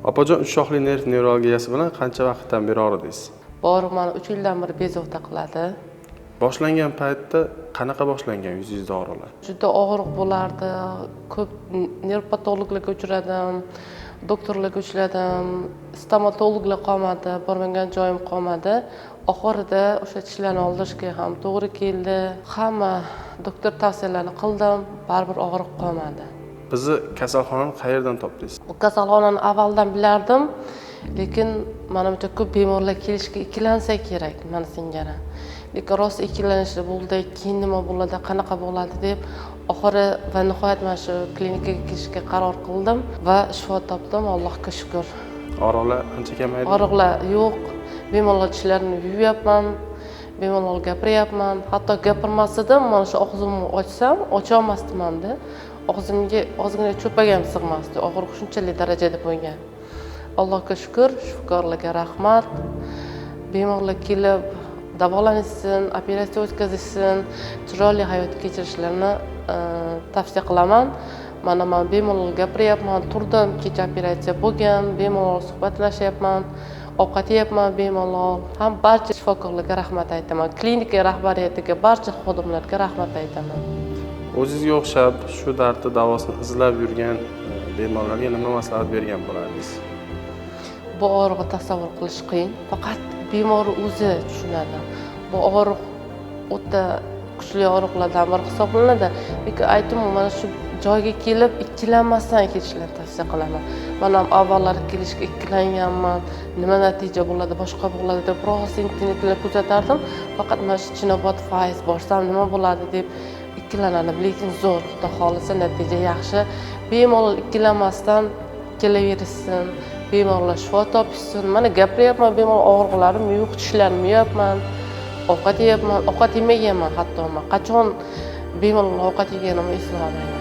Opajon, uch shoxli nerv nevralgiyasi bilan qancha vaqtdan beri og'ridingiz? Bori mana 3 yildan beri bezovta qiladi. Boshlangan paytda qanaqa boshlangan yuzingizda og'riqlar? Juda og'riq bo'lardi. Ko'p nerv patologlarga uchradim, doktorlarga uchradim, stomatologlar qolmadi, bormagan joyim qolmadi. Oxirida o'sha tishlarni oldirishga ham to'g'ri keldi. Hamma doktor tavsiyalarini qildim, baribir og'riq qolmadi. Bizni kasalxonani qayerdan topdingiz? Bu kasalxonani avvaldan bilardim, lekin mana buncha ko'p bemorlar kelishga ikkilansa kerak mana singari. Lekin rost ikkilanishli bo'ldi, keyin nima bo'ladi, qanaqa bo'ladi deb oxiri va nihoyat mana shu klinikaga kelishga qaror qildim va shifo topdim, Allohga shukr. Og'riqlar ancha kamaydi. Og'riqlar yo'q, bemalol tishlarini yuvyapman, bemalol gapiryapman. Hatto gapirmasdim, mana shu og'zimni ochsam, ocha olmasdim-da. Og'zimga ozgina cho'pag ham sig'masdi. Og'riq shunchalik darajada bo'lgan. Allohga shukr, shifokorlarga rahmat. Bemorlar kelib davolanishsin, operatsiya o'tkazishsin, chiroyli hayot kechirishlarini tavsiya qilaman. Mana men bemalol gapiryapman, turdim, kecha operatsiya bo'lgan, bemalol suhbatlashyapman, ovqat yeyapman bemalol. Ham barcha shifokorlarga rahmat aytaman. Klinika rahbariyatiga, barcha xodimlarga rahmat aytaman. O'zingizga o'xshab shu dardni davosini izlab yurgan bemorlarga nima maslahat bergan bo'lardingiz? Bu og'riqni tasavvur qilish qiyin, faqat bemor o'zi tushunadi. Bu og'riq o'ta kuchli og'riqlardan biri hisoblanadi. Lekin aytdim, mana shu joyga kelib ikkilanmasdan kelishni tavsiya qilaman. Men ham avvallari kelishga ikkilanganman. Nima natija bo'ladi, boshqa bo'ladi deb biroz internetda kuzatardim. Faqat mana shu Chinobod faiz borsam nima bo'ladi deb ikkilanardim, lekin zo'r. Xudo xolisa natija yaxshi. Bemalol ikkilanmasdan kelaverishsin. Bemorlar shifo topishsin. Mana gapiryapman, bemor og'riqlarim yo'q, tishlarimni yeyapman, ovqat yeyapman, ovqat yemaganman hatto men. Qachon bemalol ovqat yeganimni eslolmayman.